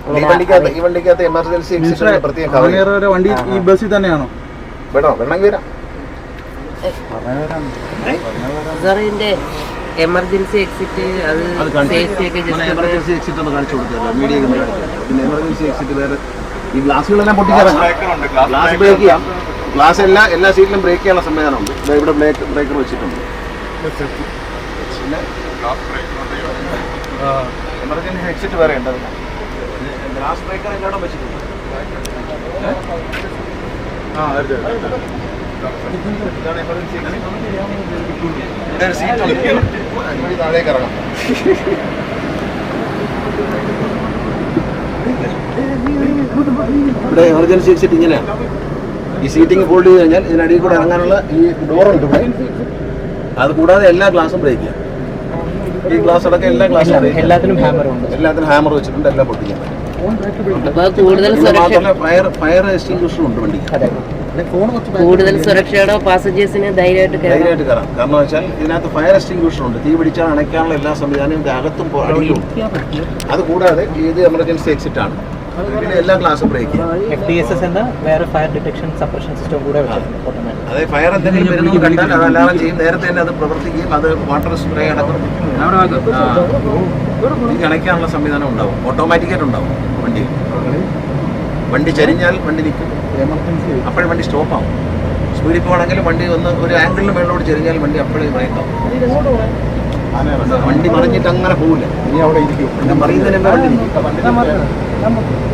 ഈ വണ്ടിക്കകത്ത് emergency exit പ്രത്യേകം വണ്ടി ഈ ബസ്സിൽ തന്നെയാണോ? വേണമെങ്കിൽ വരാം. എമർജൻസി എക്സിറ്റ് എമർജൻസി എക്സിറ്റ് ഒന്ന് കാണിച്ചു കൊടുത്തല്ലോ, മീഡിയ പിന്നെ എമർജൻസി എക്സിറ്റ് വേറെ. ഈ ഗ്ലാസുകളെല്ലാം പൊട്ടിക്കാറാണ്. ഗ്ലാസ് ബ്രേക്ക് ചെയ്യാം. ഗ്ലാസ് എല്ലാ സീറ്റിലും ബ്രേക്ക് ചെയ്യാനുള്ള സംവിധാനമുണ്ട്. ഇവിടെ ബ്രേക്കർ വെച്ചിട്ടുണ്ട്. പിന്നെ എമർജൻസി എക്സിറ്റ് വേറെ ഉണ്ട്. ഗ്ലാസ് ബ്രേക്കർ എല്ലായിടം വെച്ചിട്ടുണ്ട്. ഇതാണ് എമർജൻസി എക്സിറ്റ്. താഴേക്ക് ഇറങ്ങാം. ഇവിടെ എമർജൻസി എക്സിറ്റ് ഇങ്ങനെയാണ്. ഈ സീറ്റിംഗ് ഫോൾഡ് ചെയ്ത് കഴിഞ്ഞാൽ ഇതിനടിയിൽ കൂടെ ഇറങ്ങാനുള്ള ഈ ഡോറുണ്ട് ഇവിടെ. അത് കൂടാതെ എല്ലാ ഗ്ലാസും ബ്രേക്ക് ചെയ്യാം. ഈ ഗ്ലാസ് അടക്കം എല്ലാ ഗ്ലാസും എല്ലാത്തിനും ഹാമർ വെച്ചിട്ടുണ്ട്. എല്ലാം പൊട്ടിക്കാൻ ഫയർ എക്സ്റ്റിംഗ്വിഷറും ഉണ്ട് വണ്ടിക്ക്. കൂടുതൽ സുരക്ഷയോടെ പാസഞ്ചേഴ്സിന് ധൈര്യമായിട്ട് കയറാം. കാരണം വെച്ചാൽ ഇതിനകത്ത് ഫയർ എക്സ്റ്റിംഗ്വിഷർ ഉണ്ട്. തീ പിടിച്ചാൽ അണയ്ക്കാനുള്ള എല്ലാ സംവിധാനവും ഇതിന്റെ അകത്തും അടിയിലും. അത് കൂടാതെ ഇത് എമർജൻസി എക്സിറ്റ് ആണ്. പിന്നെ എല്ലാ ഗ്ലാസും ബ്രേക്ക് ചെയ്യാം. വേറെ ഫയർ ഡിറ്റക്ഷൻ സപ്രഷൻ സിസ്റ്റം കൂടെ അതായത് ഫയർ എന്തെങ്കിലും വരുന്നത് കണ്ടാൽ അത് അലാറം ചെയ്യും. നേരത്തെ തന്നെ അത് പ്രവർത്തിക്കുകയും അത് വാട്ടർ സ്പ്രേ അടക്കം അണയ്ക്കാനുള്ള സംവിധാനം ഉണ്ടാവും. ഓട്ടോമാറ്റിക്കായിട്ട് ഉണ്ടാവും വണ്ടി. വണ്ടി ചരിഞ്ഞാൽ വണ്ടി നിൽക്കും. അപ്പോഴും വണ്ടി സ്റ്റോപ്പാവും. സ്പീഡിൽ പോകണമെങ്കിൽ വണ്ടി ഒരു ആംഗിളിന് മേലോട്ട് ചെറിഞ്ഞാൽ വണ്ടി അപ്പോഴേ ബ്രേക്കാവും. വണ്ടി മറിഞ്ഞിട്ട് അങ്ങനെ പോകില്ല. ഇനി അവിടെ ഇരിക്കും. ഞാൻ പറയുന്നതിന് വണ്ടി നിൽക്കും.